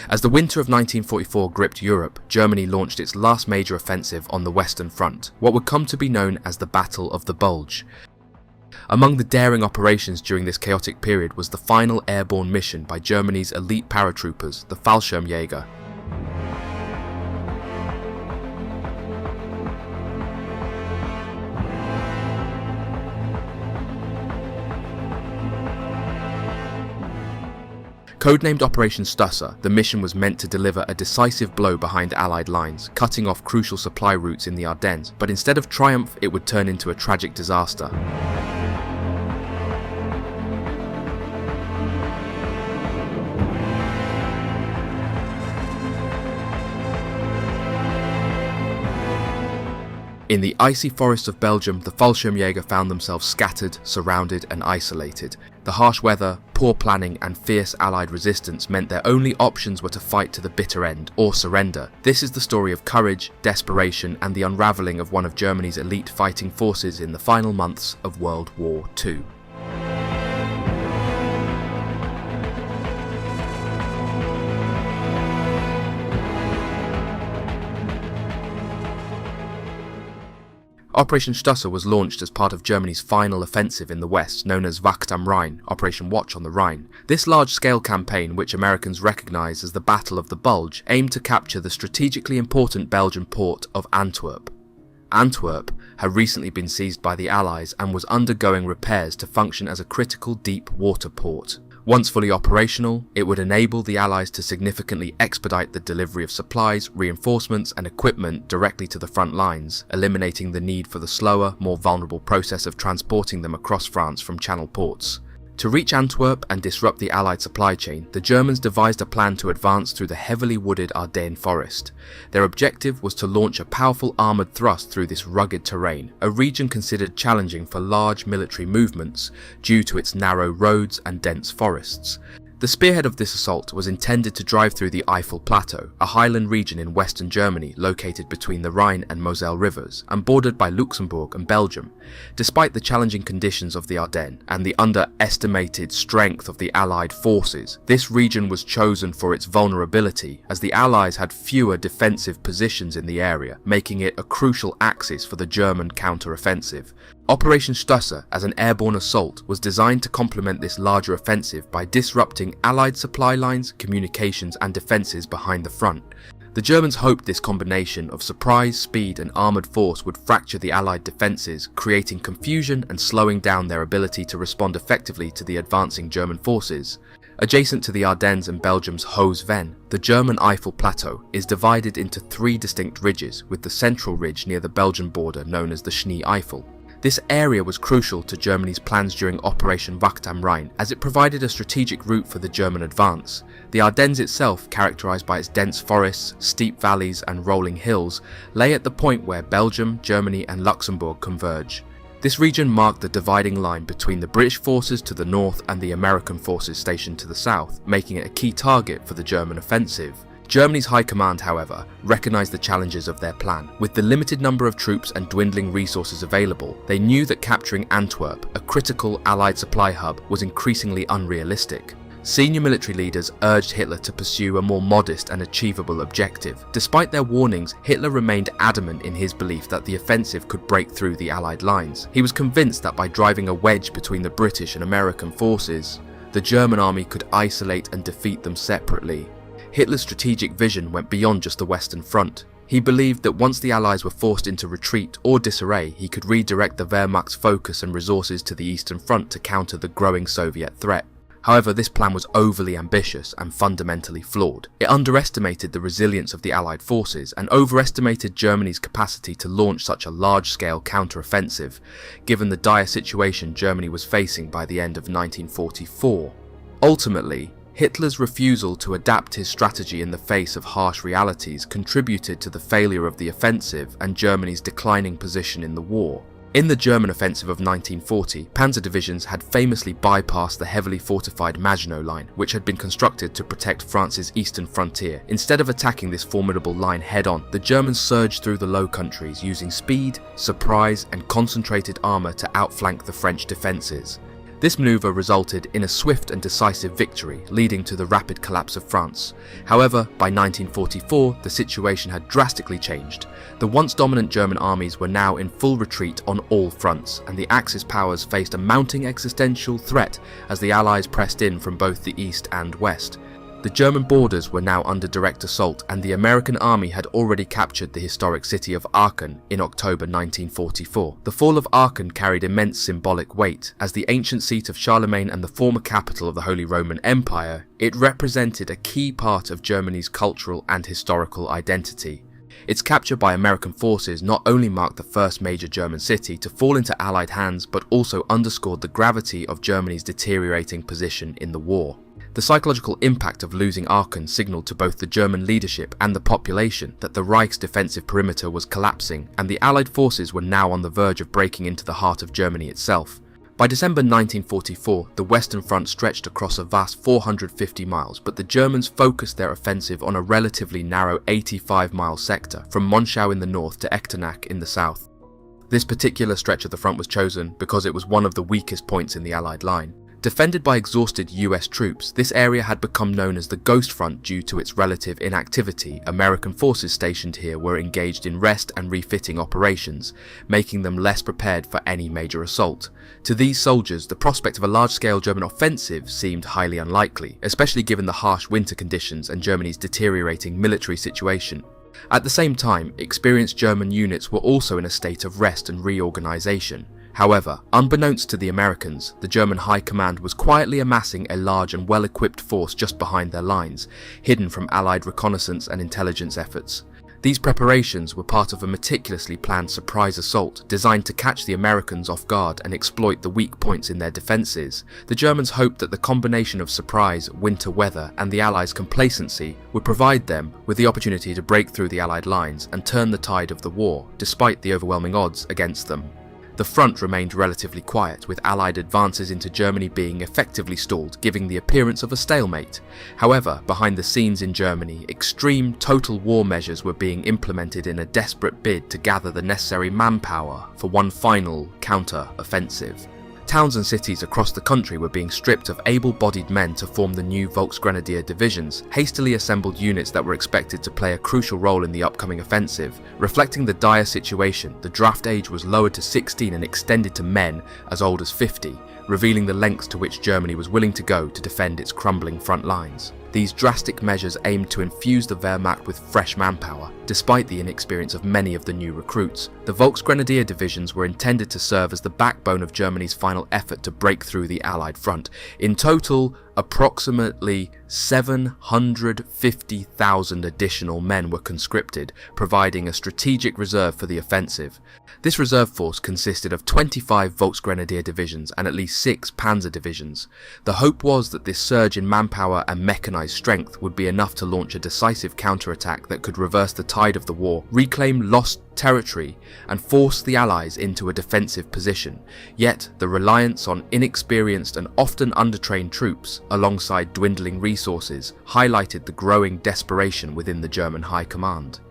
As the winter of 1944 gripped Europe, Germany launched its last major offensive on the Western Front, what would come to be known as the Battle of the Bulge. Among the daring operations during this chaotic period was the final airborne mission by Germany's elite paratroopers, the Fallschirmjäger. Codenamed Operation Stusser, the mission was meant to deliver a decisive blow behind Allied lines, cutting off crucial supply routes in the Ardennes, but instead of triumph, it would turn into a tragic disaster. In the icy forests of Belgium, the Fallschirmjäger found themselves scattered, surrounded and isolated. The harsh weather, poor planning and fierce Allied resistance meant their only options were to fight to the bitter end or surrender. This is the story of courage, desperation and the unravelling of one of Germany's elite fighting forces in the final months of World War II. Operation Stusser was launched as part of Germany's final offensive in the west, known as Wacht am Rhein, Operation Watch on the Rhine. This large-scale campaign, which Americans recognise as the Battle of the Bulge, aimed to capture the strategically important Belgian port of Antwerp. Antwerp had recently been seized by the Allies and was undergoing repairs to function as a critical deep water port. Once fully operational, it would enable the Allies to significantly expedite the delivery of supplies, reinforcements and equipment directly to the front lines, eliminating the need for the slower, more vulnerable process of transporting them across France from channel ports. To reach Antwerp and disrupt the Allied supply chain, the Germans devised a plan to advance through the heavily wooded Ardenne forest. Their objective was to launch a powerful armoured thrust through this rugged terrain, a region considered challenging for large military movements due to its narrow roads and dense forests. The spearhead of this assault was intended to drive through the Eifel Plateau, a highland region in western Germany located between the Rhine and Moselle rivers and bordered by Luxembourg and Belgium. Despite the challenging conditions of the Ardennes and the underestimated strength of the Allied forces, this region was chosen for its vulnerability as the Allies had fewer defensive positions in the area, making it a crucial axis for the German counter-offensive. Operation Stusser, as an airborne assault, was designed to complement this larger offensive by disrupting Allied supply lines, communications and defences behind the front. The Germans hoped this combination of surprise, speed and armoured force would fracture the Allied defences, creating confusion and slowing down their ability to respond effectively to the advancing German forces. Adjacent to the Ardennes and Belgium's Haute-Venne, the German Eifel Plateau is divided into three distinct ridges, with the central ridge near the Belgian border known as the Schnee Eifel. This area was crucial to Germany's plans during Operation Wacht am Rhein, as it provided a strategic route for the German advance. The Ardennes itself, characterised by its dense forests, steep valleys and rolling hills, lay at the point where Belgium, Germany and Luxembourg converge. This region marked the dividing line between the British forces to the north and the American forces stationed to the south, making it a key target for the German offensive. Germany's high command, however, recognised the challenges of their plan. With the limited number of troops and dwindling resources available, they knew that capturing Antwerp, a critical Allied supply hub, was increasingly unrealistic. Senior military leaders urged Hitler to pursue a more modest and achievable objective. Despite their warnings, Hitler remained adamant in his belief that the offensive could break through the Allied lines. He was convinced that by driving a wedge between the British and American forces, the German army could isolate and defeat them separately. Hitler's strategic vision went beyond just the Western Front. He believed that once the Allies were forced into retreat or disarray, he could redirect the Wehrmacht's focus and resources to the Eastern Front to counter the growing Soviet threat. However, this plan was overly ambitious and fundamentally flawed. It underestimated the resilience of the Allied forces and overestimated Germany's capacity to launch such a large-scale counter-offensive, given the dire situation Germany was facing by the end of 1944. Ultimately, Hitler's refusal to adapt his strategy in the face of harsh realities contributed to the failure of the offensive and Germany's declining position in the war. In the German offensive of 1940, panzer divisions had famously bypassed the heavily fortified Maginot Line, which had been constructed to protect France's eastern frontier. Instead of attacking this formidable line head-on, the Germans surged through the Low Countries using speed, surprise and concentrated armour to outflank the French defences. This maneuver resulted in a swift and decisive victory, leading to the rapid collapse of France. However, by 1944, the situation had drastically changed. The once dominant German armies were now in full retreat on all fronts, and the Axis powers faced a mounting existential threat as the Allies pressed in from both the east and west. The German borders were now under direct assault, and the American army had already captured the historic city of Aachen in October 1944. The fall of Aachen carried immense symbolic weight. As the ancient seat of Charlemagne and the former capital of the Holy Roman Empire, it represented a key part of Germany's cultural and historical identity. Its capture by American forces not only marked the first major German city to fall into Allied hands, but also underscored the gravity of Germany's deteriorating position in the war. The psychological impact of losing Aachen signalled to both the German leadership and the population that the Reich's defensive perimeter was collapsing, and the Allied forces were now on the verge of breaking into the heart of Germany itself. By December 1944, the Western Front stretched across a vast 450 miles, but the Germans focused their offensive on a relatively narrow 85-mile sector, from Monschau in the north to Echternach in the south. This particular stretch of the front was chosen because it was one of the weakest points in the Allied line. Defended by exhausted US troops, this area had become known as the Ghost Front due to its relative inactivity. American forces stationed here were engaged in rest and refitting operations, making them less prepared for any major assault. To these soldiers, the prospect of a large-scale German offensive seemed highly unlikely, especially given the harsh winter conditions and Germany's deteriorating military situation. At the same time, experienced German units were also in a state of rest and reorganization. However, unbeknownst to the Americans, the German High Command was quietly amassing a large and well-equipped force just behind their lines, hidden from Allied reconnaissance and intelligence efforts. These preparations were part of a meticulously planned surprise assault designed to catch the Americans off guard and exploit the weak points in their defences. The Germans hoped that the combination of surprise, winter weather, and the Allies' complacency would provide them with the opportunity to break through the Allied lines and turn the tide of the war, despite the overwhelming odds against them. The front remained relatively quiet, with Allied advances into Germany being effectively stalled, giving the appearance of a stalemate. However, behind the scenes in Germany, extreme total war measures were being implemented in a desperate bid to gather the necessary manpower for one final counter-offensive. Towns and cities across the country were being stripped of able-bodied men to form the new Volksgrenadier divisions, hastily assembled units that were expected to play a crucial role in the upcoming offensive. Reflecting the dire situation, the draft age was lowered to 16 and extended to men as old as 50, revealing the lengths to which Germany was willing to go to defend its crumbling front lines. These drastic measures aimed to infuse the Wehrmacht with fresh manpower, despite the inexperience of many of the new recruits. The Volksgrenadier divisions were intended to serve as the backbone of Germany's final effort to break through the Allied front. In total, approximately 750,000 additional men were conscripted, providing a strategic reserve for the offensive. This reserve force consisted of 25 Volksgrenadier divisions and at least 6 Panzer divisions. The hope was that this surge in manpower and mechanized strength would be enough to launch a decisive counterattack that could reverse the tide of the war, reclaim lost territory, and force the Allies into a defensive position. Yet, the reliance on inexperienced and often undertrained troops, alongside dwindling resources, highlighted the growing desperation within the German High Command.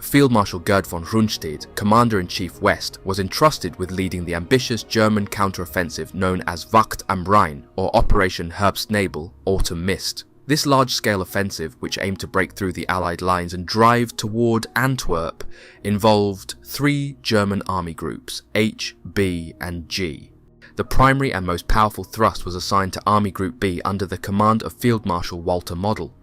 Field Marshal Gerd von Rundstedt, Commander-in-Chief West, was entrusted with leading the ambitious German counteroffensive known as Wacht am Rhein, or Operation Herbstnebel, Autumn Mist. This large-scale offensive, which aimed to break through the Allied lines and drive toward Antwerp, involved 3 German army groups, H, B, and G. The primary and most powerful thrust was assigned to Army Group B under the command of Field Marshal Walter Model.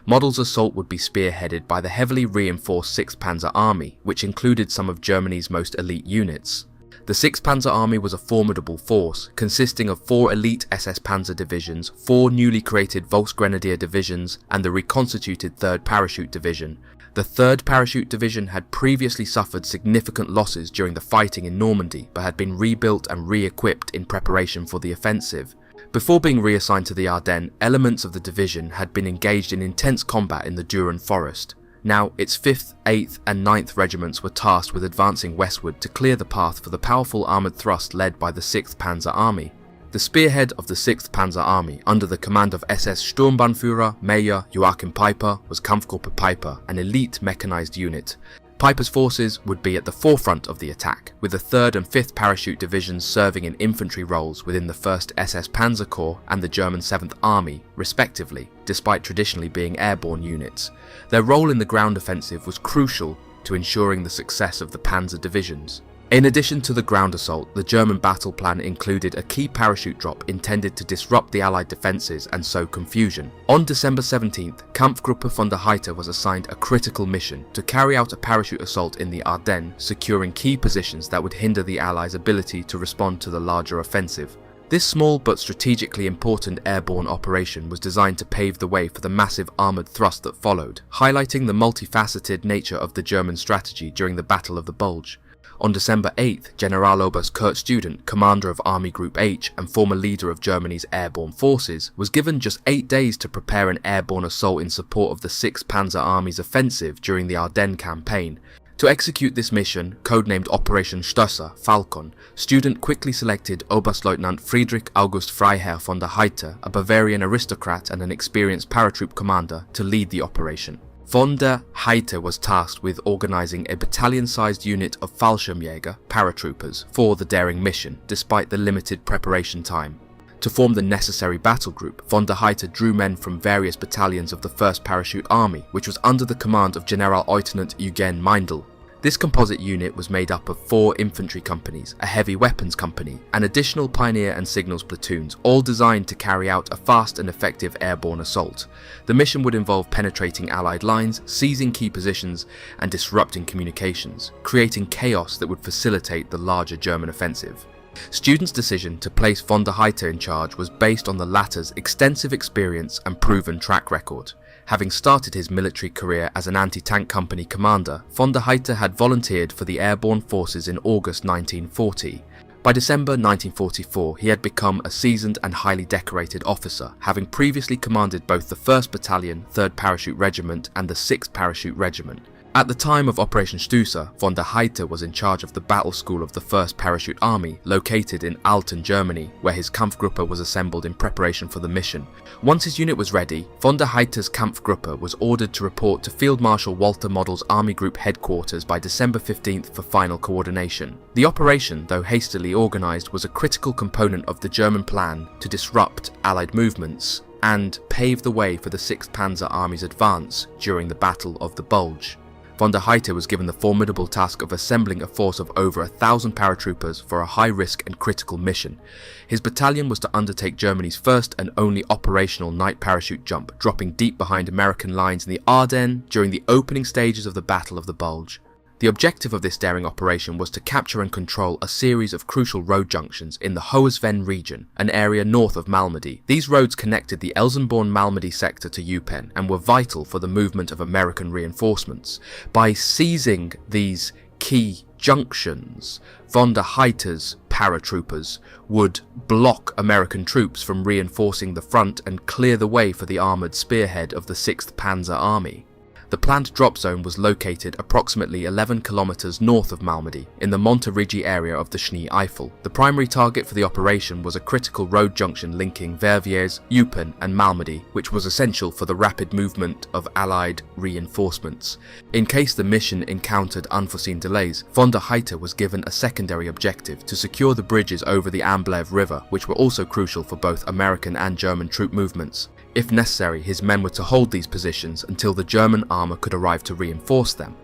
Model's assault would be spearheaded by the heavily reinforced 6th Panzer Army, which included some of Germany's most elite units. The 6th Panzer Army was a formidable force, consisting of 4 elite SS Panzer divisions, 4 newly created Volksgrenadier divisions, and the reconstituted 3rd Parachute Division. The 3rd Parachute Division had previously suffered significant losses during the fighting in Normandy, but had been rebuilt and re-equipped in preparation for the offensive. Before being reassigned to the Ardennes, elements of the division had been engaged in intense combat in the Duran Forest. Now, its 5th, 8th and 9th regiments were tasked with advancing westward to clear the path for the powerful armoured thrust led by the 6th Panzer Army. The spearhead of the 6th Panzer Army, under the command of SS Sturmbannführer Major Joachim Peiper, was Kampfgruppe Peiper, an elite mechanised unit. Piper's forces would be at the forefront of the attack, with the 3rd and 5th Parachute Divisions serving in infantry roles within the 1st SS Panzer Corps and the German 7th Army, respectively, despite traditionally being airborne units. Their role in the ground offensive was crucial to ensuring the success of the Panzer divisions. In addition to the ground assault, the German battle plan included a key parachute drop intended to disrupt the Allied defences and sow confusion. On December 17th, Kampfgruppe von der Heydte was assigned a critical mission to carry out a parachute assault in the Ardennes, securing key positions that would hinder the Allies' ability to respond to the larger offensive. This small but strategically important airborne operation was designed to pave the way for the massive armoured thrust that followed, highlighting the multifaceted nature of the German strategy during the Battle of the Bulge. On December 8th, Generaloberst Kurt Student, commander of Army Group H and former leader of Germany's airborne forces, was given just 8 days to prepare an airborne assault in support of the 6th Panzer Army's offensive during the Ardennes campaign. To execute this mission, codenamed Operation Stösser Falcon, Student quickly selected Oberstleutnant Friedrich August Freiherr von der Heydte, a Bavarian aristocrat and an experienced paratroop commander, to lead the operation. Von der Heydte was tasked with organising a battalion-sized unit of Fallschirmjäger, paratroopers, for the daring mission, despite the limited preparation time. To form the necessary battle group, von der Heydte drew men from various battalions of the 1st Parachute Army, which was under the command of Generalleutnant Eugen Meindl. This composite unit was made up of 4 infantry companies, a heavy weapons company, and additional pioneer and signals platoons, all designed to carry out a fast and effective airborne assault. The mission would involve penetrating Allied lines, seizing key positions, and disrupting communications, creating chaos that would facilitate the larger German offensive. Student's decision to place von der Heydte in charge was based on the latter's extensive experience and proven track record. Having started his military career as an anti-tank company commander, von der Heydte had volunteered for the airborne forces in August 1940. By December 1944, he had become a seasoned and highly decorated officer, having previously commanded both the 1st Battalion, 3rd Parachute Regiment and the 6th Parachute Regiment. At the time of Operation Stösser, von der Heydte was in charge of the battle school of the 1st Parachute Army, located in Alten, Germany, where his Kampfgruppe was assembled in preparation for the mission. Once his unit was ready, von der Heydte's Kampfgruppe was ordered to report to Field Marshal Walter Model's Army Group headquarters by December 15th for final coordination. The operation, though hastily organised, was a critical component of the German plan to disrupt Allied movements and pave the way for the 6th Panzer Army's advance during the Battle of the Bulge. Von der Heydte was given the formidable task of assembling a force of over 1,000 paratroopers for a high-risk and critical mission. His battalion was to undertake Germany's first and only operational night parachute jump, dropping deep behind American lines in the Ardennes during the opening stages of the Battle of the Bulge. The objective of this daring operation was to capture and control a series of crucial road junctions in the Hohes-Venn region, an area north of Malmedy. These roads connected the Elsenborn-Malmedy sector to Eupen and were vital for the movement of American reinforcements. By seizing these key junctions, von der Heydte's paratroopers would block American troops from reinforcing the front and clear the way for the armoured spearhead of the 6th Panzer Army. The planned drop zone was located approximately 11 kilometers north of Malmedy, in the Monterigi area of the Schnee Eifel. The primary target for the operation was a critical road junction linking Verviers, Eupen and Malmedy, which was essential for the rapid movement of Allied reinforcements. In case the mission encountered unforeseen delays, von der Heydte was given a secondary objective to secure the bridges over the Amblev River, which were also crucial for both American and German troop movements. If necessary, his men were to hold these positions until the German armour could arrive to reinforce them.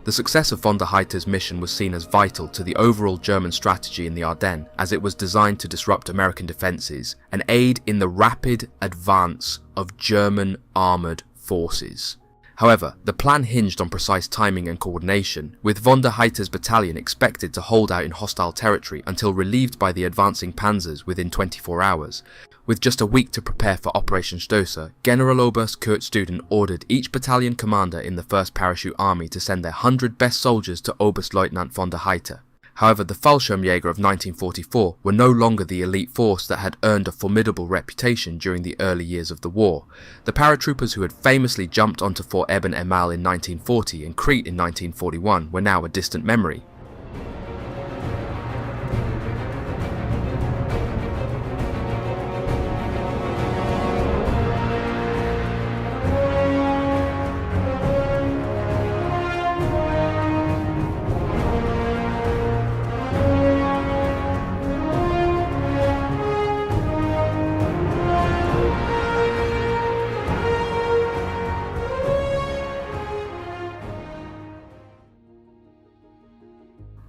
The success of von der Heydte's mission was seen as vital to the overall German strategy in the Ardennes, as it was designed to disrupt American defences and aid in the rapid advance of German armoured forces. However, the plan hinged on precise timing and coordination, with von der Heydte's battalion expected to hold out in hostile territory until relieved by the advancing panzers within 24 hours. With just a week to prepare for Operation Stösser, Generaloberst Kurt Student ordered each battalion commander in the 1st Parachute Army to send their 100 best soldiers to Oberstleutnant von der Heydte. However, the Fallschirmjäger of 1944 were no longer the elite force that had earned a formidable reputation during the early years of the war. The paratroopers who had famously jumped onto Fort Eben-Emael in 1940 and Crete in 1941 were now a distant memory.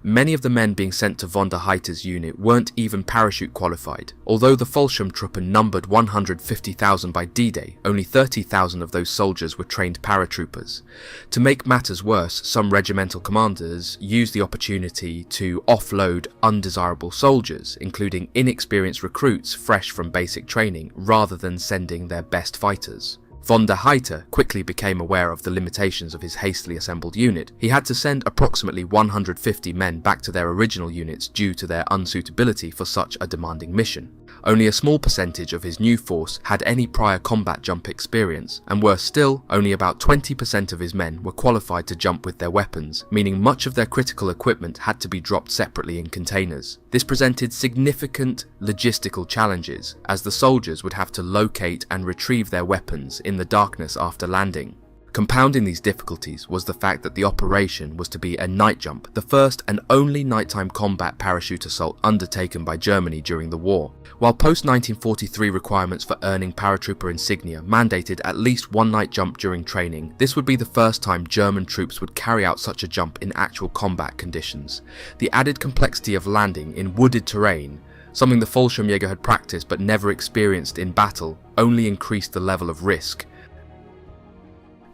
many of the men being sent to von der Heiter's unit weren't even parachute qualified. Although the Fallschirmtruppen numbered 150,000 by D-Day, only 30,000 of those soldiers were trained paratroopers. To make matters worse, some regimental commanders used the opportunity to offload undesirable soldiers, including inexperienced recruits fresh from basic training, rather than sending their best fighters. Von der Heiter quickly became aware of the limitations of his hastily assembled unit. He had to send approximately 150 men back to their original units due to their unsuitability for such a demanding mission. Only a small percentage of his new force had any prior combat jump experience, and worse still, only about 20% of his men were qualified to jump with their weapons, meaning much of their critical equipment had to be dropped separately in containers. This presented significant logistical challenges, as the soldiers would have to locate and retrieve their weapons in the darkness after landing. Compounding these difficulties was the fact that the operation was to be a night jump, the first and only nighttime combat parachute assault undertaken by Germany during the war. While post-1943 requirements for earning paratrooper insignia mandated at least one night jump during training, this would be the first time German troops would carry out such a jump in actual combat conditions. The added complexity of landing in wooded terrain, something the Fallschirmjäger had practiced but never experienced in battle, only increased the level of risk.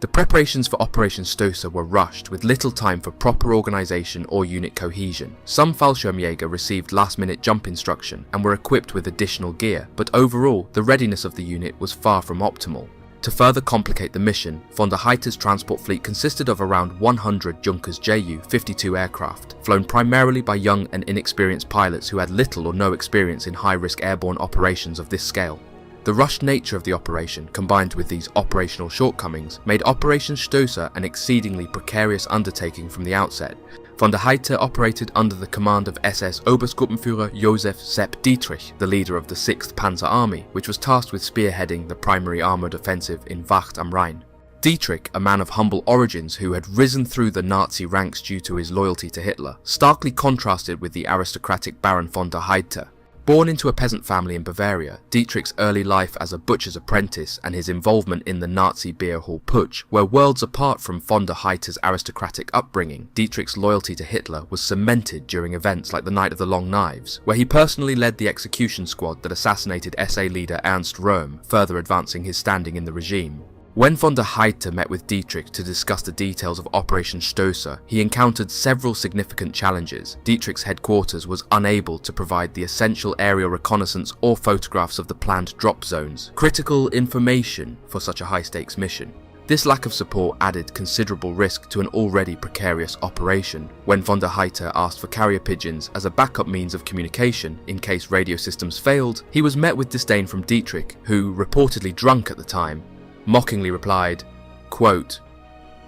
The preparations for Operation Stoße were rushed, with little time for proper organisation or unit cohesion. Some Fallschirmjäger received last-minute jump instruction and were equipped with additional gear, but overall, the readiness of the unit was far from optimal. To further complicate the mission, von der Heiter's transport fleet consisted of around 100 Junkers Ju-52 aircraft, flown primarily by young and inexperienced pilots who had little or no experience in high-risk airborne operations of this scale. The rushed nature of the operation, combined with these operational shortcomings, made Operation Stoße an exceedingly precarious undertaking from the outset. Von der Heiter operated under the command of SS Obergruppenführer Josef Sepp Dietrich, the leader of the 6th Panzer Army, which was tasked with spearheading the primary armoured offensive in Wacht am Rhein. Dietrich, a man of humble origins who had risen through the Nazi ranks due to his loyalty to Hitler, starkly contrasted with the aristocratic Baron von der Heiter. Born into a peasant family in Bavaria, Dietrich's early life as a butcher's apprentice and his involvement in the Nazi beer hall putsch were worlds apart from von der Heiter's aristocratic upbringing. Dietrich's loyalty to Hitler was cemented during events like the Night of the Long Knives, where he personally led the execution squad that assassinated SA leader Ernst Röhm, further advancing his standing in the regime. When von der Heiter met with Dietrich to discuss the details of Operation Stoße, he encountered several significant challenges. Dietrich's headquarters was unable to provide the essential aerial reconnaissance or photographs of the planned drop zones, critical information for such a high-stakes mission. This lack of support added considerable risk to an already precarious operation. When von der Heiter asked for carrier pigeons as a backup means of communication in case radio systems failed, he was met with disdain from Dietrich, who, reportedly drunk at the time, mockingly replied, quote,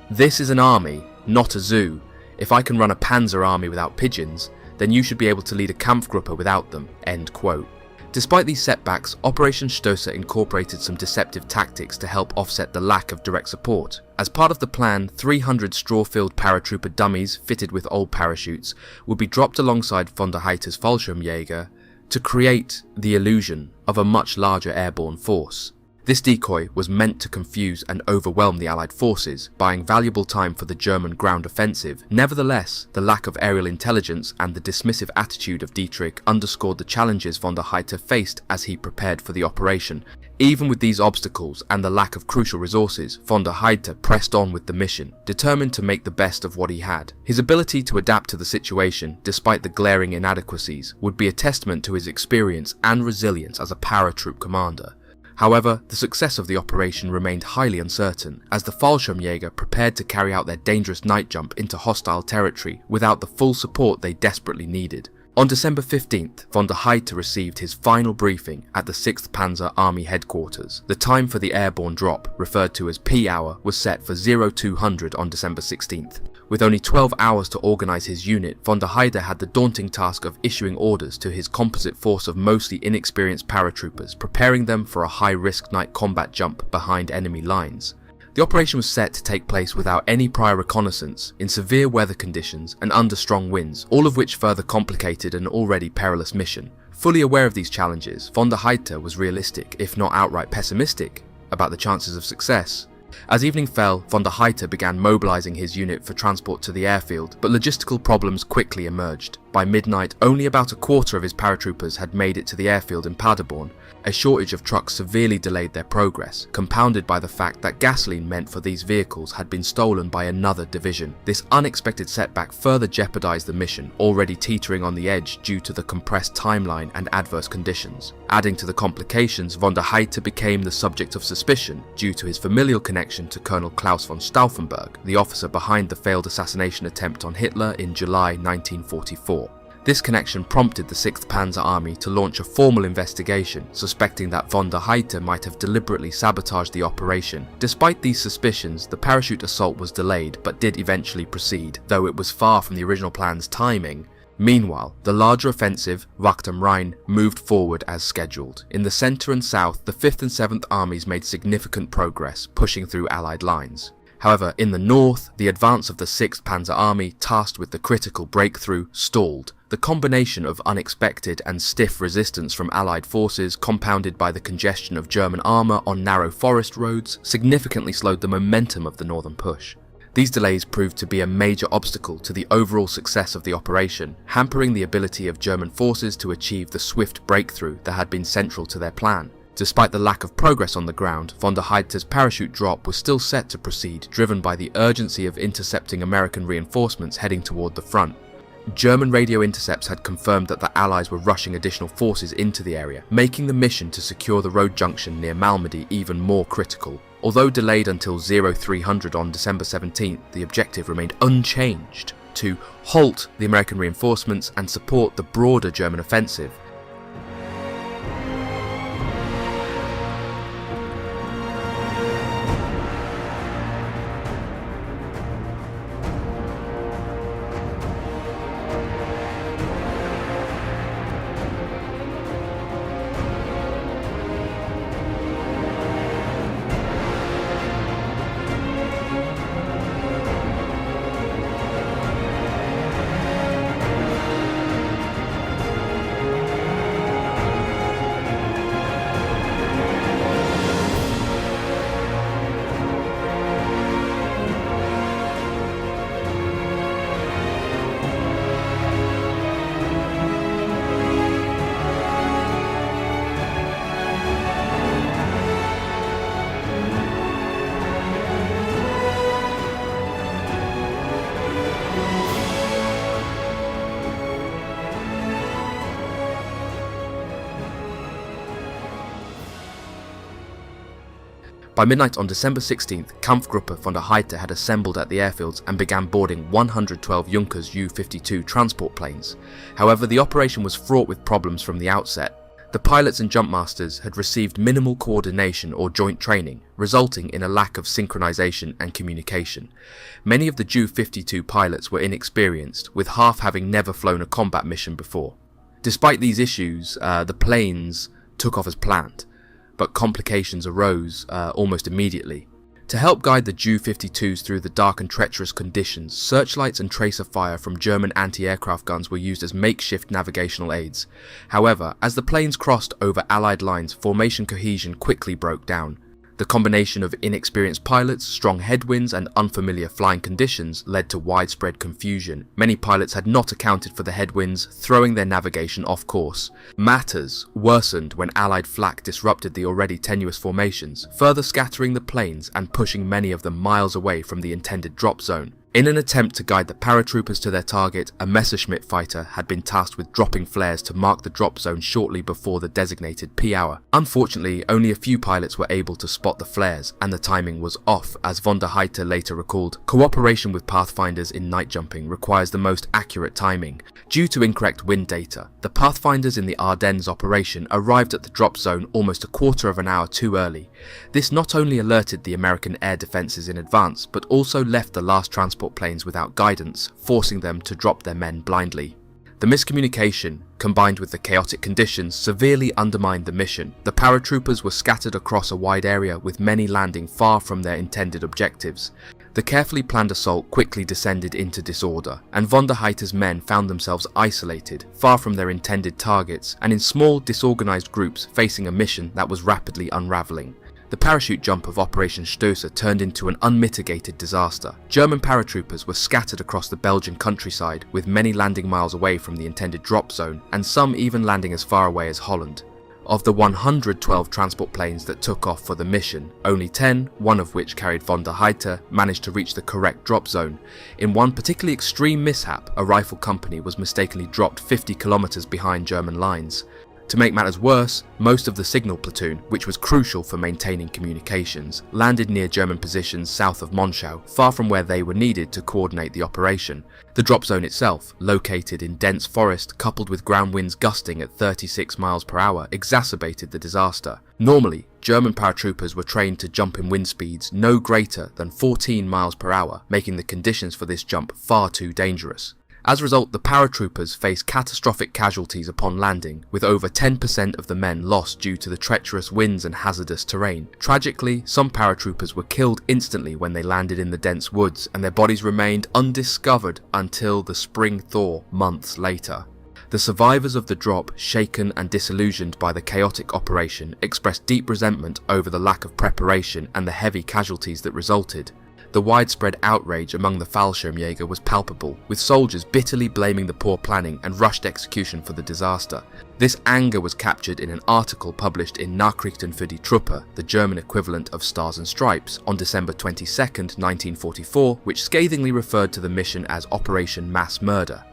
"This is an army, not a zoo. If I can run a panzer army without pigeons, then you should be able to lead a Kampfgruppe without them." End quote. Despite these setbacks, Operation Stoße incorporated some deceptive tactics to help offset the lack of direct support. As part of the plan, 300 straw-filled paratrooper dummies fitted with old parachutes would be dropped alongside von der Heiter's Fallschirmjäger to create the illusion of a much larger airborne force. This decoy was meant to confuse and overwhelm the Allied forces, buying valuable time for the German ground offensive. Nevertheless, the lack of aerial intelligence and the dismissive attitude of Dietrich underscored the challenges von der Heiter faced as he prepared for the operation. Even with these obstacles and the lack of crucial resources, von der Heiter pressed on with the mission, determined to make the best of what he had. His ability to adapt to the situation, despite the glaring inadequacies, would be a testament to his experience and resilience as a paratroop commander. However, the success of the operation remained highly uncertain, as the Fallschirmjäger prepared to carry out their dangerous night jump into hostile territory without the full support they desperately needed. On December 15th, von der Heiter received his final briefing at the 6th Panzer Army headquarters. The time for the airborne drop, referred to as P hour, was set for 0200 on December 16th. With only 12 hours to organise his unit, von der Heiter had the daunting task of issuing orders to his composite force of mostly inexperienced paratroopers, preparing them for a high-risk night combat jump behind enemy lines. The operation was set to take place without any prior reconnaissance, in severe weather conditions and under strong winds, all of which further complicated an already perilous mission. Fully aware of these challenges, von der Heiter was realistic, if not outright pessimistic, about the chances of success. As evening fell, von der Heydte began mobilizing his unit for transport to the airfield, but logistical problems quickly emerged. By midnight, only about a quarter of his paratroopers had made it to the airfield in Paderborn. A shortage of trucks severely delayed their progress, compounded by the fact that gasoline meant for these vehicles had been stolen by another division. This unexpected setback further jeopardized the mission, already teetering on the edge due to the compressed timeline and adverse conditions. Adding to the complications, von der Heydte became the subject of suspicion due to his familial connection to Colonel Klaus von Stauffenberg, the officer behind the failed assassination attempt on Hitler in July 1944. This connection prompted the 6th Panzer Army to launch a formal investigation, suspecting that von der Heydte might have deliberately sabotaged the operation. Despite these suspicions, the parachute assault was delayed but did eventually proceed, though it was far from the original plan's timing. Meanwhile, the larger offensive, Wacht am Rhein, moved forward as scheduled. In the centre and south, the 5th and 7th Armies made significant progress, pushing through Allied lines. However, in the north, the advance of the 6th Panzer Army, tasked with the critical breakthrough, stalled. The combination of unexpected and stiff resistance from Allied forces, compounded by the congestion of German armour on narrow forest roads, significantly slowed the momentum of the northern push. These delays proved to be a major obstacle to the overall success of the operation, hampering the ability of German forces to achieve the swift breakthrough that had been central to their plan. Despite the lack of progress on the ground, von der Heydte's parachute drop was still set to proceed, driven by the urgency of intercepting American reinforcements heading toward the front. German radio intercepts had confirmed that the Allies were rushing additional forces into the area, making the mission to secure the road junction near Malmedy even more critical. Although delayed until 0300 on December 17th, the objective remained unchanged: to halt the American reinforcements and support the broader German offensive. By midnight on December 16th, Kampfgruppe von der Heydte had assembled at the airfields and began boarding 112 Junkers Ju-52 transport planes. However, the operation was fraught with problems from the outset. The pilots and jumpmasters had received minimal coordination or joint training, resulting in a lack of synchronization and communication. Many of the Ju-52 pilots were inexperienced, with half having never flown a combat mission before. Despite these issues, the planes took off as planned, but complications arose almost immediately. To help guide the Ju-52s through the dark and treacherous conditions, searchlights and tracer fire from German anti-aircraft guns were used as makeshift navigational aids. However, as the planes crossed over Allied lines, formation cohesion quickly broke down. The combination of inexperienced pilots, strong headwinds, and unfamiliar flying conditions led to widespread confusion. Many pilots had not accounted for the headwinds, throwing their navigation off course. Matters worsened when Allied flak disrupted the already tenuous formations, further scattering the planes and pushing many of them miles away from the intended drop zone. In an attempt to guide the paratroopers to their target, a Messerschmitt fighter had been tasked with dropping flares to mark the drop zone shortly before the designated P hour. Unfortunately, only a few pilots were able to spot the flares, and the timing was off. As von der Heydte later recalled, cooperation with pathfinders in night jumping requires the most accurate timing. Due to incorrect wind data, the pathfinders in the Ardennes operation arrived at the drop zone almost a quarter of an hour too early. This not only alerted the American air defences in advance, but also left the last transport planes without guidance, forcing them to drop their men blindly. The miscommunication, combined with the chaotic conditions, severely undermined the mission. The paratroopers were scattered across a wide area, with many landing far from their intended objectives. The carefully planned assault quickly descended into disorder, and von der Heydte's men found themselves isolated, far from their intended targets, and in small, disorganized groups facing a mission that was rapidly unraveling. The parachute jump of Operation Stoesser turned into an unmitigated disaster. German paratroopers were scattered across the Belgian countryside, with many landing miles away from the intended drop zone, and some even landing as far away as Holland. Of the 112 transport planes that took off for the mission, only 10, one of which carried von der Heydte, managed to reach the correct drop zone. In one particularly extreme mishap, a rifle company was mistakenly dropped 50 kilometers behind German lines. To make matters worse, most of the signal platoon, which was crucial for maintaining communications, landed near German positions south of Monschau, far from where they were needed to coordinate the operation. The drop zone itself, located in dense forest coupled with ground winds gusting at 36 miles per hour, exacerbated the disaster. Normally, German paratroopers were trained to jump in wind speeds no greater than 14 miles per hour, making the conditions for this jump far too dangerous. As a result, the paratroopers faced catastrophic casualties upon landing, with over 10% of the men lost due to the treacherous winds and hazardous terrain. Tragically, some paratroopers were killed instantly when they landed in the dense woods, and their bodies remained undiscovered until the spring thaw months later. The survivors of the drop, shaken and disillusioned by the chaotic operation, expressed deep resentment over the lack of preparation and the heavy casualties that resulted. The widespread outrage among the Fallschirmjäger was palpable, with soldiers bitterly blaming the poor planning and rushed execution for the disaster. This anger was captured in an article published in Nachrichten für die Truppe, the German equivalent of Stars and Stripes, on December 22, 1944, which scathingly referred to the mission as Operation Mass Murder.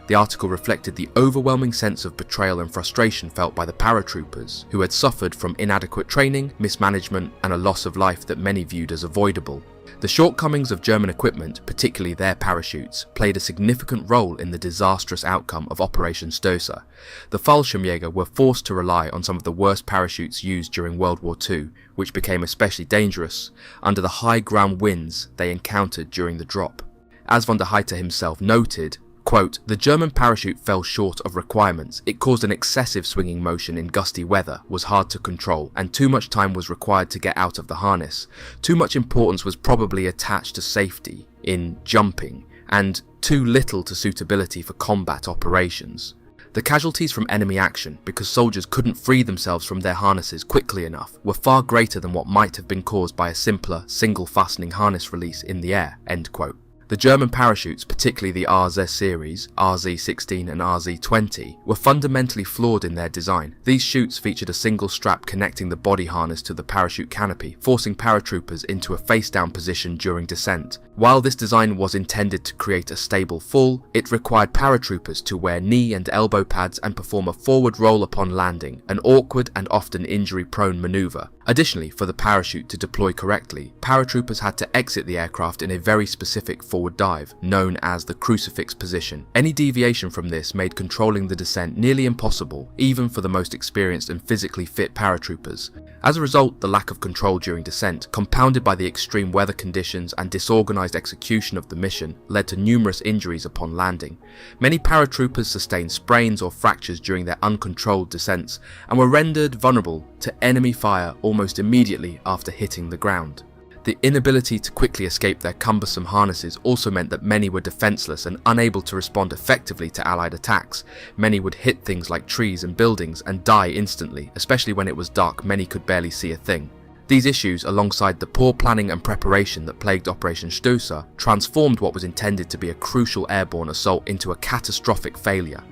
The article reflected the overwhelming sense of betrayal and frustration felt by the paratroopers, who had suffered from inadequate training, mismanagement, and a loss of life that many viewed as avoidable. The shortcomings of German equipment, particularly their parachutes, played a significant role in the disastrous outcome of Operation Stoesser. The Fallschirmjäger were forced to rely on some of the worst parachutes used during World War II, which became especially dangerous under the high ground winds they encountered during the drop. As von der Heydte himself noted, quote, "The German parachute fell short of requirements. It caused an excessive swinging motion in gusty weather, was hard to control, and too much time was required to get out of the harness. Too much importance was probably attached to safety in jumping, and too little to suitability for combat operations." The casualties from enemy action, because soldiers couldn't free themselves from their harnesses quickly enough, were far greater than what might have been caused by a simpler, single-fastening harness release in the air, end quote. The German parachutes, particularly the RZ series, RZ-16 and RZ-20, were fundamentally flawed in their design. These chutes featured a single strap connecting the body harness to the parachute canopy, forcing paratroopers into a face-down position during descent. While this design was intended to create a stable fall, it required paratroopers to wear knee and elbow pads and perform a forward roll upon landing, an awkward and often injury-prone maneuver. Additionally, for the parachute to deploy correctly, paratroopers had to exit the aircraft in a very specific forward dive, known as the crucifix position. Any deviation from this made controlling the descent nearly impossible, even for the most experienced and physically fit paratroopers. As a result, the lack of control during descent, compounded by the extreme weather conditions and disorganized execution of the mission, led to numerous injuries upon landing. Many paratroopers sustained sprains or fractures during their uncontrolled descents and were rendered vulnerable to enemy fire almost immediately after hitting the ground. The inability to quickly escape their cumbersome harnesses also meant that many were defenseless and unable to respond effectively to Allied attacks. Many would hit things like trees and buildings and die instantly, especially when it was dark. Many could barely see a thing. These issues, alongside the poor planning and preparation that plagued Operation Stoesser, transformed what was intended to be a crucial airborne assault into a catastrophic failure.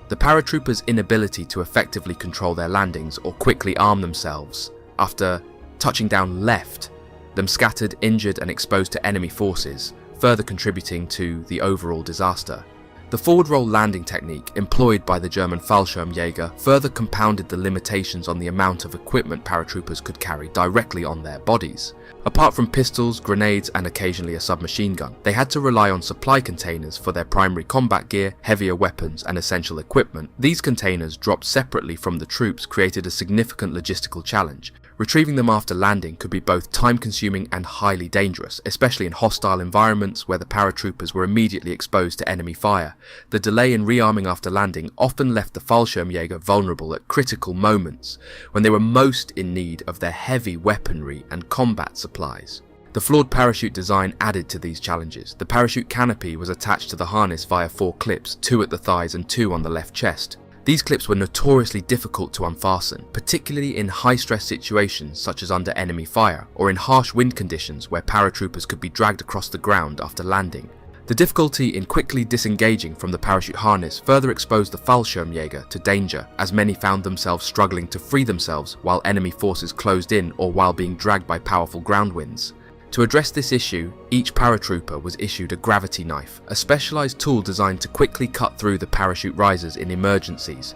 The paratroopers' inability to effectively control their landings or quickly arm themselves after touching down left them scattered, injured and exposed to enemy forces, further contributing to the overall disaster. The forward roll landing technique employed by the German Fallschirmjäger further compounded the limitations on the amount of equipment paratroopers could carry directly on their bodies. Apart from pistols, grenades and occasionally a submachine gun, they had to rely on supply containers for their primary combat gear, heavier weapons and essential equipment. These containers, dropped separately from the troops, created a significant logistical challenge. Retrieving them after landing could be both time-consuming and highly dangerous, especially in hostile environments where the paratroopers were immediately exposed to enemy fire. The delay in rearming after landing often left the Fallschirmjäger vulnerable at critical moments, when they were most in need of their heavy weaponry and combat supplies. The flawed parachute design added to these challenges. The parachute canopy was attached to the harness via 4 clips, 2 at the thighs and 2 on the left chest. These clips were notoriously difficult to unfasten, particularly in high-stress situations such as under enemy fire, or in harsh wind conditions where paratroopers could be dragged across the ground after landing. The difficulty in quickly disengaging from the parachute harness further exposed the Fallschirmjäger to danger, as many found themselves struggling to free themselves while enemy forces closed in or while being dragged by powerful ground winds. To address this issue, each paratrooper was issued a gravity knife, a specialized tool designed to quickly cut through the parachute risers in emergencies.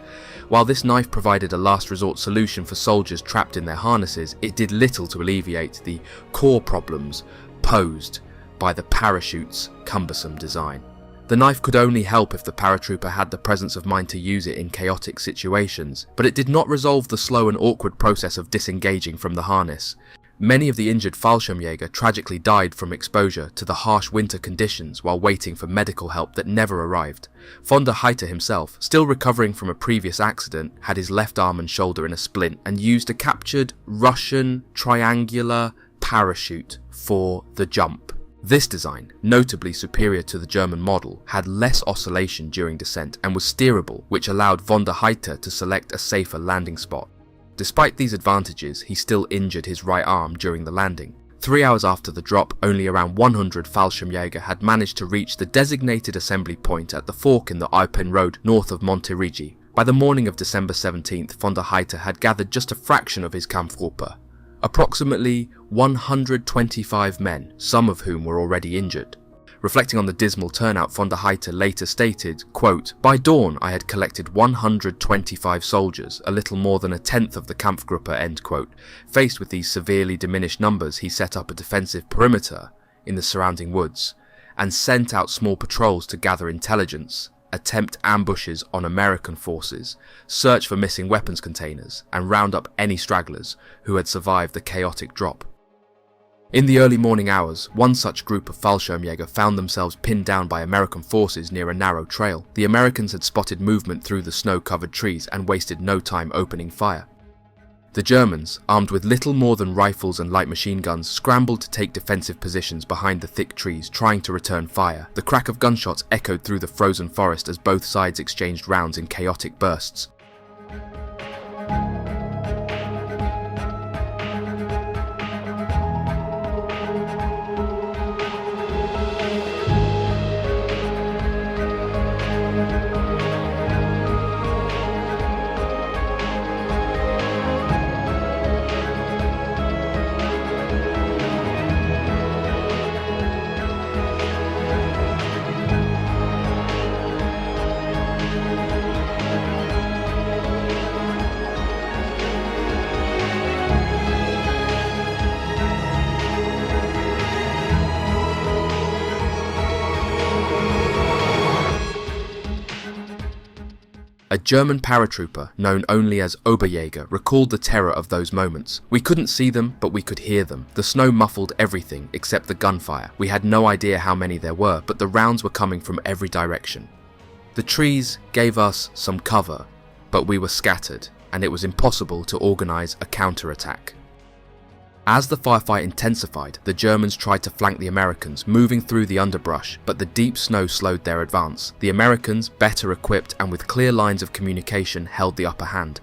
While this knife provided a last resort solution for soldiers trapped in their harnesses, it did little to alleviate the core problems posed by the parachute's cumbersome design. The knife could only help if the paratrooper had the presence of mind to use it in chaotic situations, but it did not resolve the slow and awkward process of disengaging from the harness. Many of the injured Fallschirmjäger tragically died from exposure to the harsh winter conditions while waiting for medical help that never arrived. Von der Heydte himself, still recovering from a previous accident, had his left arm and shoulder in a splint and used a captured Russian triangular parachute for the jump. This design, notably superior to the German model, had less oscillation during descent and was steerable, which allowed von der Heydte to select a safer landing spot. Despite these advantages, he still injured his right arm during the landing. 3 hours after the drop, only around 100 Fallschirmjäger had managed to reach the designated assembly point at the fork in the Ardenne road north of Monterigi. By the morning of December 17th, von der Heydte had gathered just a fraction of his Kampfgruppe, approximately 125 men, some of whom were already injured. Reflecting on the dismal turnout, von der Heydte later stated, quote, "By dawn I had collected 125 soldiers, a little more than a tenth of the Kampfgruppe," end quote. Faced with these severely diminished numbers, he set up a defensive perimeter in the surrounding woods and sent out small patrols to gather intelligence, attempt ambushes on American forces, search for missing weapons containers, and round up any stragglers who had survived the chaotic drop. In the early morning hours, one such group of Fallschirmjäger found themselves pinned down by American forces near a narrow trail. The Americans had spotted movement through the snow-covered trees and wasted no time opening fire. The Germans, armed with little more than rifles and light machine guns, scrambled to take defensive positions behind the thick trees, trying to return fire. The crack of gunshots echoed through the frozen forest as both sides exchanged rounds in chaotic bursts. A German paratrooper, known only as Oberjäger, recalled the terror of those moments. "We couldn't see them, but we could hear them. The snow muffled everything except the gunfire. We had no idea how many there were, but the rounds were coming from every direction. The trees gave us some cover, but we were scattered, and it was impossible to organize a counterattack." As the firefight intensified, the Germans tried to flank the Americans, moving through the underbrush, but the deep snow slowed their advance. The Americans, better equipped and with clear lines of communication, held the upper hand.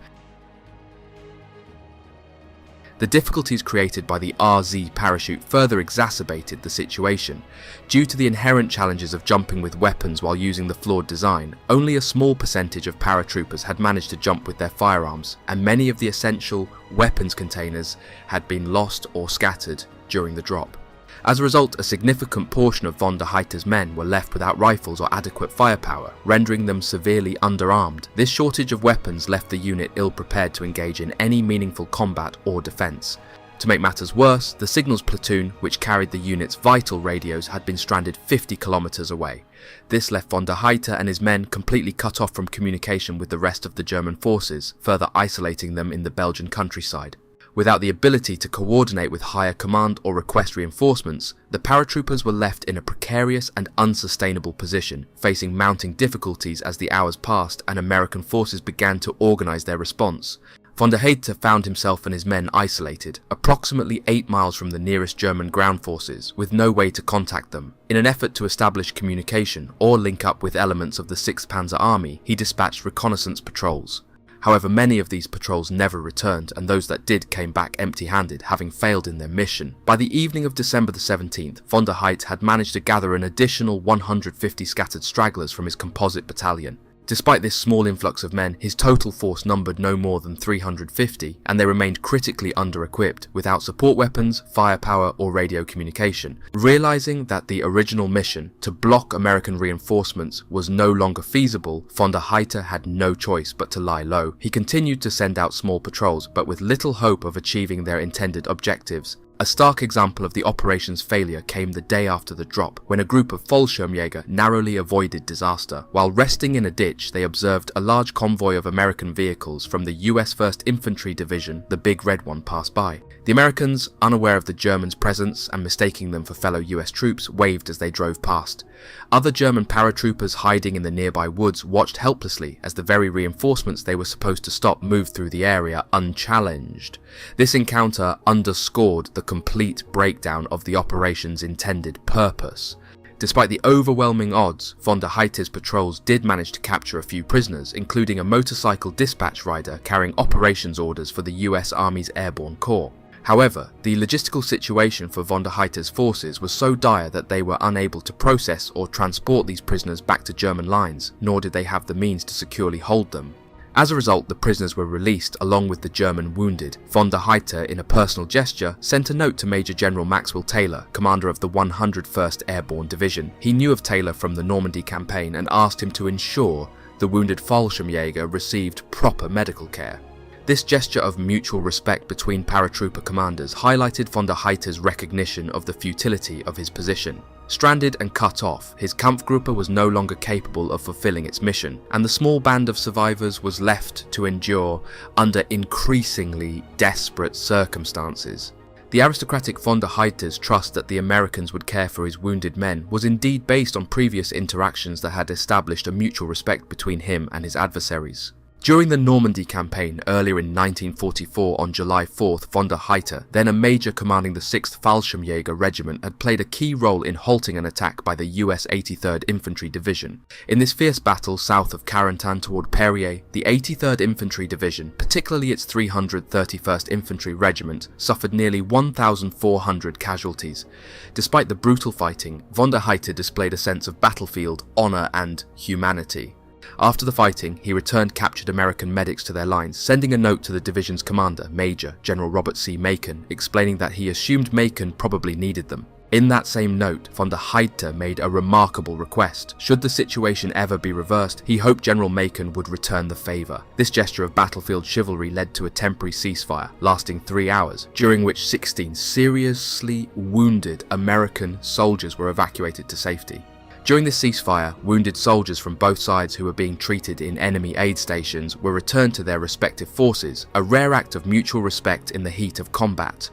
The difficulties created by the RZ parachute further exacerbated the situation. Due to the inherent challenges of jumping with weapons while using the flawed design, only a small percentage of paratroopers had managed to jump with their firearms, and many of the essential weapons containers had been lost or scattered during the drop. As a result, a significant portion of von der Heydte's men were left without rifles or adequate firepower, rendering them severely underarmed. This shortage of weapons left the unit ill-prepared to engage in any meaningful combat or defense. To make matters worse, the signals platoon, which carried the unit's vital radios, had been stranded 50 kilometers away. This left von der Heydte and his men completely cut off from communication with the rest of the German forces, further isolating them in the Belgian countryside. Without the ability to coordinate with higher command or request reinforcements, the paratroopers were left in a precarious and unsustainable position, facing mounting difficulties as the hours passed and American forces began to organize their response. Von der Heydte found himself and his men isolated, approximately 8 miles from the nearest German ground forces, with no way to contact them. In an effort to establish communication or link up with elements of the 6th Panzer Army, he dispatched reconnaissance patrols. However, many of these patrols never returned, and those that did came back empty-handed, having failed in their mission. By the evening of December the 17th, von der Heydte had managed to gather an additional 150 scattered stragglers from his composite battalion. Despite this small influx of men, his total force numbered no more than 350, and they remained critically under-equipped, without support weapons, firepower, or radio communication. Realizing that the original mission, to block American reinforcements, was no longer feasible, von der Heydte had no choice but to lie low. He continued to send out small patrols, but with little hope of achieving their intended objectives. A stark example of the operation's failure came the day after the drop, when a group of Fallschirmjäger narrowly avoided disaster. While resting in a ditch, they observed a large convoy of American vehicles from the US 1st Infantry Division, the Big Red one, pass by. The Americans, unaware of the Germans' presence and mistaking them for fellow US troops, waved as they drove past. Other German paratroopers hiding in the nearby woods watched helplessly as the very reinforcements they were supposed to stop moved through the area unchallenged. This encounter underscored the complete breakdown of the operation's intended purpose. Despite the overwhelming odds, von der Heydte's patrols did manage to capture a few prisoners, including a motorcycle dispatch rider carrying operations orders for the US Army's Airborne Corps. However, the logistical situation for von der Heydte's forces was so dire that they were unable to process or transport these prisoners back to German lines, nor did they have the means to securely hold them. As a result, the prisoners were released along with the German wounded. Von der Heydte, in a personal gesture, sent a note to Major General Maxwell Taylor, commander of the 101st Airborne Division. He knew of Taylor from the Normandy campaign and asked him to ensure the wounded Fallschirmjäger received proper medical care. This gesture of mutual respect between paratrooper commanders highlighted von der Heydte's recognition of the futility of his position. Stranded and cut off, his Kampfgruppe was no longer capable of fulfilling its mission, and the small band of survivors was left to endure under increasingly desperate circumstances. The aristocratic von der Heydte's trust that the Americans would care for his wounded men was indeed based on previous interactions that had established a mutual respect between him and his adversaries. During the Normandy campaign earlier in 1944 on July 4th, von der Heydte, then a major commanding the 6th Fallschirmjäger Regiment, had played a key role in halting an attack by the US 83rd Infantry Division. In this fierce battle south of Carentan toward Perrier, the 83rd Infantry Division, particularly its 331st Infantry Regiment, suffered nearly 1,400 casualties. Despite the brutal fighting, von der Heydte displayed a sense of battlefield honor and humanity. After the fighting, he returned captured American medics to their lines, sending a note to the division's commander, Major General Robert C. Macon, explaining that he assumed Macon probably needed them. In that same note, von der Heydte made a remarkable request. Should the situation ever be reversed, he hoped General Macon would return the favour. This gesture of battlefield chivalry led to a temporary ceasefire, lasting 3 hours, during which 16 seriously wounded American soldiers were evacuated to safety. During this ceasefire, wounded soldiers from both sides who were being treated in enemy aid stations were returned to their respective forces, a rare act of mutual respect in the heat of combat.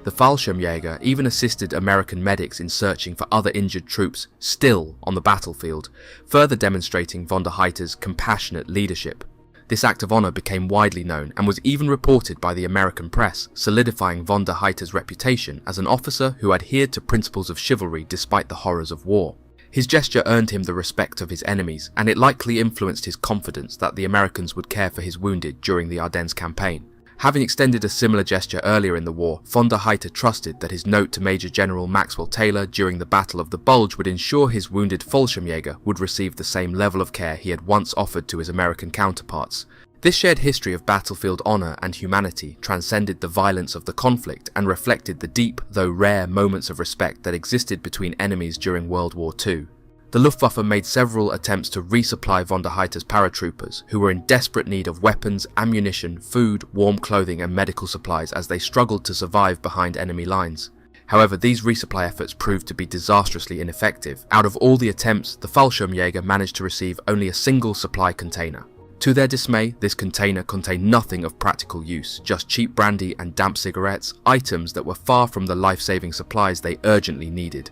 The Fallschirmjäger even assisted American medics in searching for other injured troops still on the battlefield, further demonstrating von der Heydte's compassionate leadership. This act of honour became widely known and was even reported by the American press, solidifying von der Heydte's reputation as an officer who adhered to principles of chivalry despite the horrors of war. His gesture earned him the respect of his enemies, and it likely influenced his confidence that the Americans would care for his wounded during the Ardennes campaign. Having extended a similar gesture earlier in the war, von der Heydte trusted that his note to Major General Maxwell Taylor during the Battle of the Bulge would ensure his wounded Fallschirmjäger would receive the same level of care he had once offered to his American counterparts. This shared history of battlefield honour and humanity transcended the violence of the conflict and reflected the deep, though rare, moments of respect that existed between enemies during World War II. The Luftwaffe made several attempts to resupply von der Heydte's paratroopers, who were in desperate need of weapons, ammunition, food, warm clothing and medical supplies as they struggled to survive behind enemy lines. However, these resupply efforts proved to be disastrously ineffective. Out of all the attempts, the Fallschirmjäger managed to receive only a single supply container. To their dismay, this container contained nothing of practical use, just cheap brandy and damp cigarettes, items that were far from the life-saving supplies they urgently needed.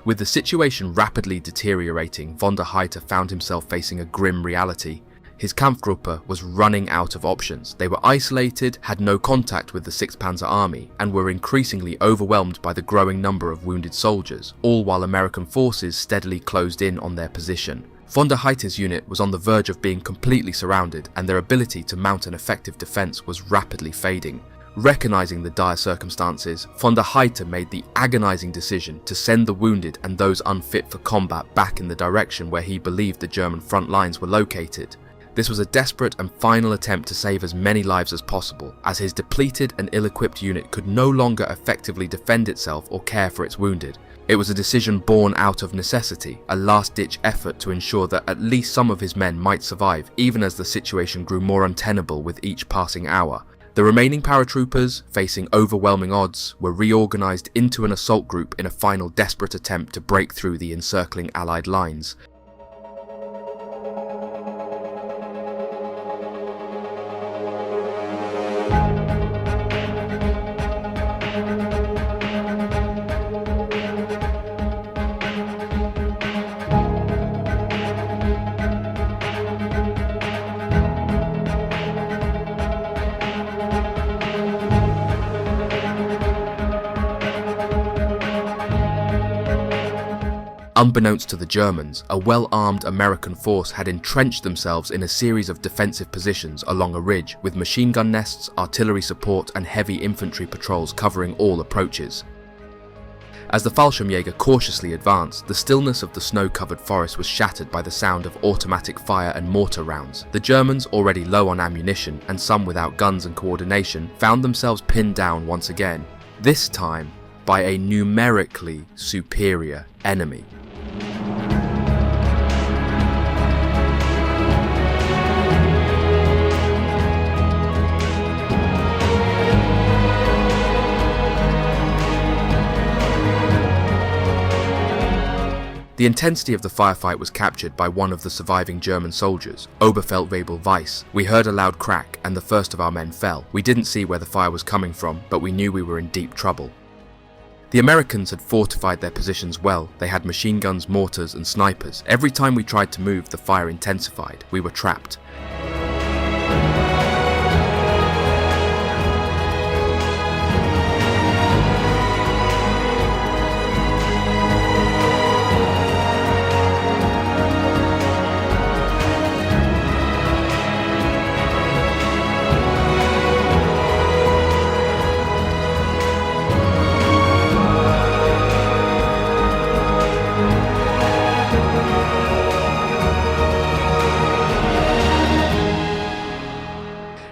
With the situation rapidly deteriorating, von der Heydte found himself facing a grim reality. His Kampfgruppe was running out of options. They were isolated, had no contact with the 6th Panzer Army, and were increasingly overwhelmed by the growing number of wounded soldiers, all while American forces steadily closed in on their position. Von der Heydte's unit was on the verge of being completely surrounded, and their ability to mount an effective defence was rapidly fading. Recognizing the dire circumstances, von der Heydte made the agonizing decision to send the wounded and those unfit for combat back in the direction where he believed the German front lines were located. This was a desperate and final attempt to save as many lives as possible, as his depleted and ill-equipped unit could no longer effectively defend itself or care for its wounded. It was a decision born out of necessity, a last-ditch effort to ensure that at least some of his men might survive, even as the situation grew more untenable with each passing hour. The remaining paratroopers, facing overwhelming odds, were reorganized into an assault group in a final desperate attempt to break through the encircling Allied lines. Unbeknownst to the Germans, a well-armed American force had entrenched themselves in a series of defensive positions along a ridge, with machine gun nests, artillery support and heavy infantry patrols covering all approaches. As the Fallschirmjäger cautiously advanced, the stillness of the snow-covered forest was shattered by the sound of automatic fire and mortar rounds. The Germans, already low on ammunition and some without guns and coordination, found themselves pinned down once again, this time by a numerically superior enemy. The intensity of the firefight was captured by one of the surviving German soldiers, Oberfeldwebel Weiss. We heard a loud crack and the first of our men fell. We didn't see where the fire was coming from, but we knew we were in deep trouble. The Americans had fortified their positions well. They had machine guns, mortars and snipers. Every time we tried to move, the fire intensified. We were trapped.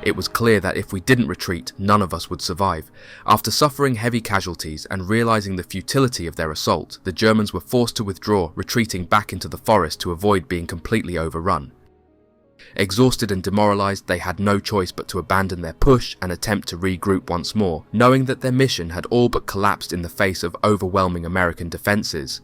It was clear that if we didn't retreat, none of us would survive. After suffering heavy casualties and realizing the futility of their assault, the Germans were forced to withdraw, retreating back into the forest to avoid being completely overrun. Exhausted and demoralized, they had no choice but to abandon their push and attempt to regroup once more, knowing that their mission had all but collapsed in the face of overwhelming American defenses.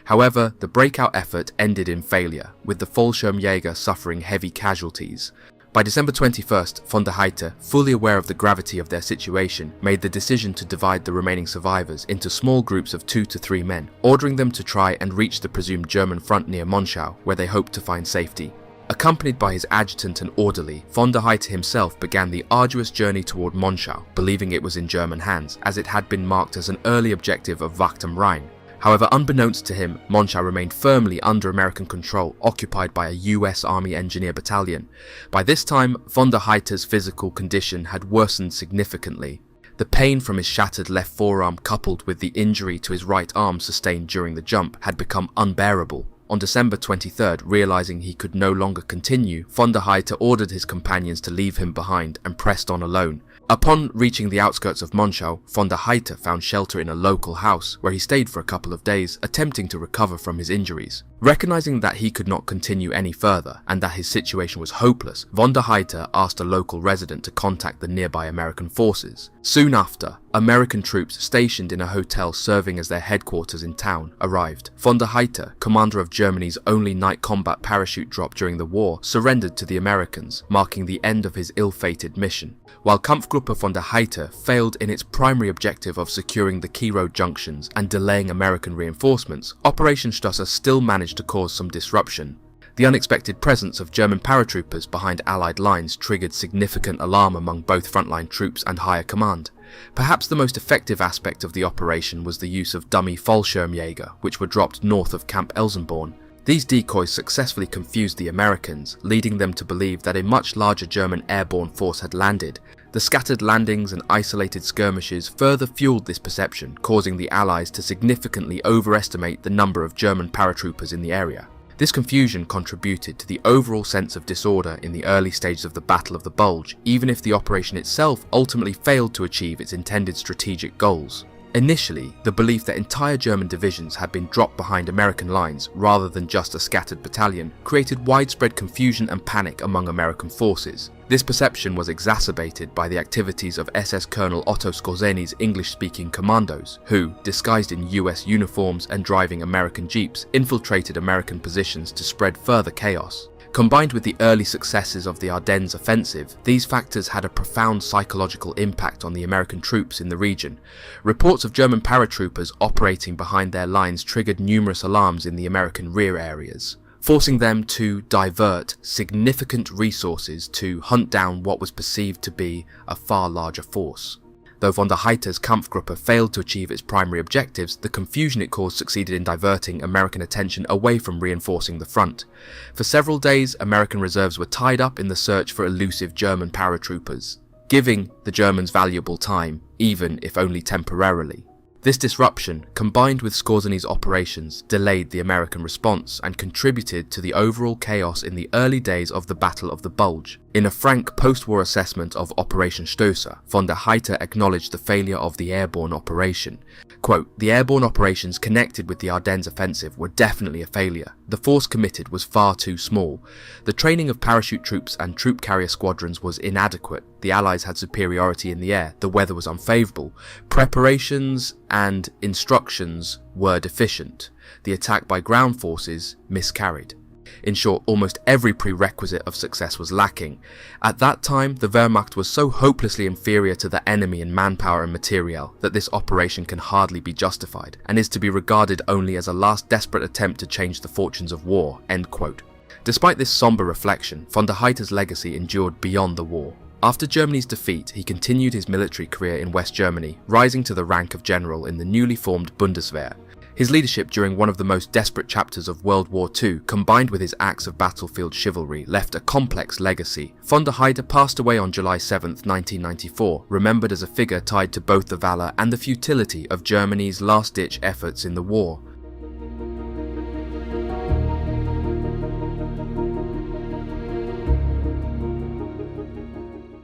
However, the breakout effort ended in failure, with the Fallschirmjäger suffering heavy casualties. By December 21st, von der Heydte, fully aware of the gravity of their situation, made the decision to divide the remaining survivors into small groups of 2 to 3 men, ordering them to try and reach the presumed German front near Monschau, where they hoped to find safety. Accompanied by his adjutant and orderly, von der Heydte himself began the arduous journey toward Monschau, believing it was in German hands, as it had been marked as an early objective of Wacht am Rhein. However, unbeknownst to him, Monschau remained firmly under American control, occupied by a US Army Engineer battalion. By this time, von der Heydte's physical condition had worsened significantly. The pain from his shattered left forearm, coupled with the injury to his right arm sustained during the jump, had become unbearable. On December 23rd, realizing he could no longer continue, von der Heydte ordered his companions to leave him behind and pressed on alone. Upon reaching the outskirts of Monschau, von der Heydte found shelter in a local house, where he stayed for a couple of days, attempting to recover from his injuries. Recognizing that he could not continue any further, and that his situation was hopeless, von der Heydte asked a local resident to contact the nearby American forces. Soon after, American troops stationed in a hotel serving as their headquarters in town arrived. Von der Heydte, commander of Germany's only night combat parachute drop during the war, surrendered to the Americans, marking the end of his ill-fated mission. While Kampfgruppe von der Heydte failed in its primary objective of securing the key road junctions and delaying American reinforcements, Operation Stosser still managed to cause some disruption. The unexpected presence of German paratroopers behind Allied lines triggered significant alarm among both frontline troops and higher command. Perhaps the most effective aspect of the operation was the use of dummy Fallschirmjäger, which were dropped north of Camp Elsenborn. These decoys successfully confused the Americans, leading them to believe that a much larger German airborne force had landed. The scattered landings and isolated skirmishes further fueled this perception, causing the Allies to significantly overestimate the number of German paratroopers in the area. This confusion contributed to the overall sense of disorder in the early stages of the Battle of the Bulge, even if the operation itself ultimately failed to achieve its intended strategic goals. Initially, the belief that entire German divisions had been dropped behind American lines rather than just a scattered battalion created widespread confusion and panic among American forces. This perception was exacerbated by the activities of SS Colonel Otto Skorzeni's English-speaking commandos, who, disguised in US uniforms and driving American jeeps, infiltrated American positions to spread further chaos. Combined with the early successes of the Ardennes offensive, these factors had a profound psychological impact on the American troops in the region. Reports of German paratroopers operating behind their lines triggered numerous alarms in the American rear areas, forcing them to divert significant resources to hunt down what was perceived to be a far larger force. Though von der Heydter's Kampfgruppe failed to achieve its primary objectives, the confusion it caused succeeded in diverting American attention away from reinforcing the front. For several days, American reserves were tied up in the search for elusive German paratroopers, giving the Germans valuable time, even if only temporarily. This disruption, combined with Skorzeni's operations, delayed the American response and contributed to the overall chaos in the early days of the Battle of the Bulge. In a frank post-war assessment of Operation Stoesser, von der Heydter acknowledged the failure of the airborne operation. Quote, "The airborne operations connected with the Ardennes offensive were definitely a failure. The force committed was far too small. The training of parachute troops and troop carrier squadrons was inadequate. The Allies had superiority in the air, the weather was unfavourable. Preparations and instructions were deficient. The attack by ground forces miscarried." In short, almost every prerequisite of success was lacking. At that time, the Wehrmacht was so hopelessly inferior to the enemy in manpower and materiel that this operation can hardly be justified, and is to be regarded only as a last desperate attempt to change the fortunes of war. End quote. Despite this sombre reflection, von der Heydter's legacy endured beyond the war. After Germany's defeat, he continued his military career in West Germany, rising to the rank of general in the newly formed Bundeswehr. His leadership during one of the most desperate chapters of World War II, combined with his acts of battlefield chivalry, left a complex legacy. Von der Heydter passed away on July 7, 1994, remembered as a figure tied to both the valour and the futility of Germany's last-ditch efforts in the war.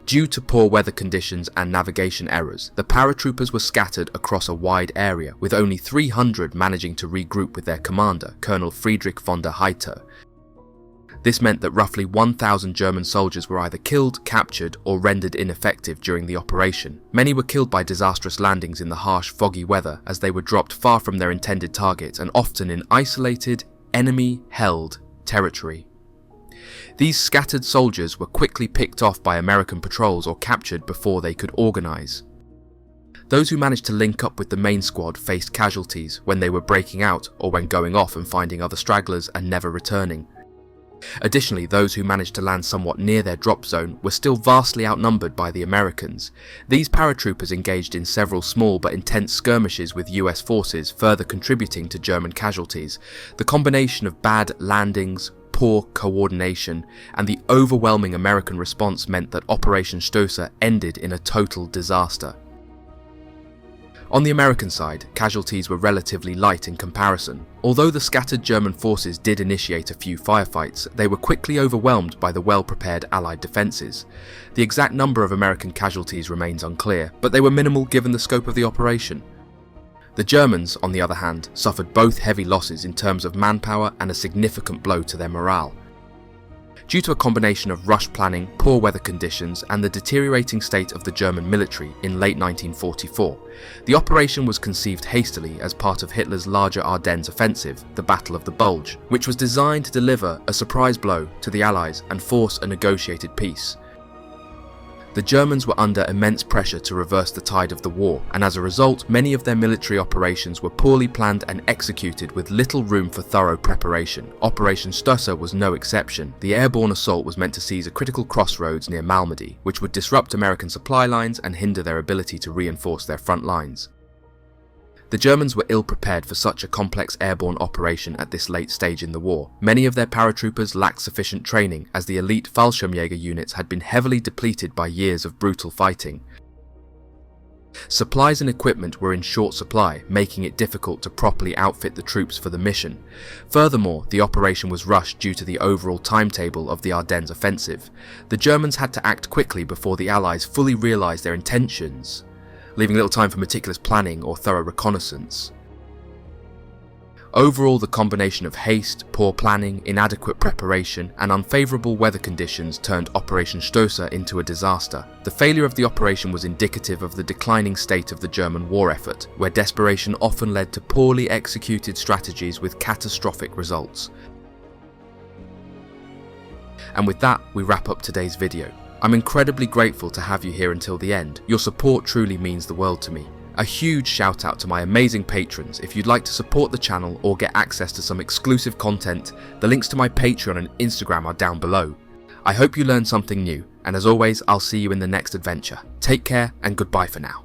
Due to poor weather conditions and navigation errors, the paratroopers were scattered across a wide area, with only 300 managing to regroup with their commander, Colonel Friedrich von der Heydter. This meant that roughly 1,000 German soldiers were either killed, captured, or rendered ineffective during the operation. Many were killed by disastrous landings in the harsh, foggy weather, as they were dropped far from their intended target and often in isolated, enemy-held territory. These scattered soldiers were quickly picked off by American patrols or captured before they could organise. Those who managed to link up with the main squad faced casualties when they were breaking out or when going off and finding other stragglers and never returning. Additionally, those who managed to land somewhat near their drop zone were still vastly outnumbered by the Americans. These paratroopers engaged in several small but intense skirmishes with US forces, further contributing to German casualties. The combination of bad landings, poor coordination, and the overwhelming American response meant that Operation Stoesser ended in a total disaster. On the American side, casualties were relatively light in comparison. Although the scattered German forces did initiate a few firefights, they were quickly overwhelmed by the well-prepared Allied defences. The exact number of American casualties remains unclear, but they were minimal given the scope of the operation. The Germans, on the other hand, suffered both heavy losses in terms of manpower and a significant blow to their morale. Due to a combination of rush planning, poor weather conditions, and the deteriorating state of the German military in late 1944, the operation was conceived hastily as part of Hitler's larger Ardennes offensive, the Battle of the Bulge, which was designed to deliver a surprise blow to the Allies and force a negotiated peace. The Germans were under immense pressure to reverse the tide of the war, and as a result, many of their military operations were poorly planned and executed with little room for thorough preparation. Operation Stoesser was no exception. The airborne assault was meant to seize a critical crossroads near Malmedy, which would disrupt American supply lines and hinder their ability to reinforce their front lines. The Germans were ill prepared for such a complex airborne operation at this late stage in the war. Many of their paratroopers lacked sufficient training, as the elite Fallschirmjäger units had been heavily depleted by years of brutal fighting. Supplies and equipment were in short supply, making it difficult to properly outfit the troops for the mission. Furthermore, the operation was rushed due to the overall timetable of the Ardennes offensive. The Germans had to act quickly before the Allies fully realised their intentions, leaving little time for meticulous planning or thorough reconnaissance. Overall, the combination of haste, poor planning, inadequate preparation, and unfavourable weather conditions turned Operation Stoesser into a disaster. The failure of the operation was indicative of the declining state of the German war effort, where desperation often led to poorly executed strategies with catastrophic results. And with that, we wrap up today's video. I'm incredibly grateful to have you here until the end. Your support truly means the world to me. A huge shout out to my amazing patrons. If you'd like to support the channel or get access to some exclusive content, the links to my Patreon and Instagram are down below. I hope you learned something new, and as always, I'll see you in the next adventure. Take care and goodbye for now.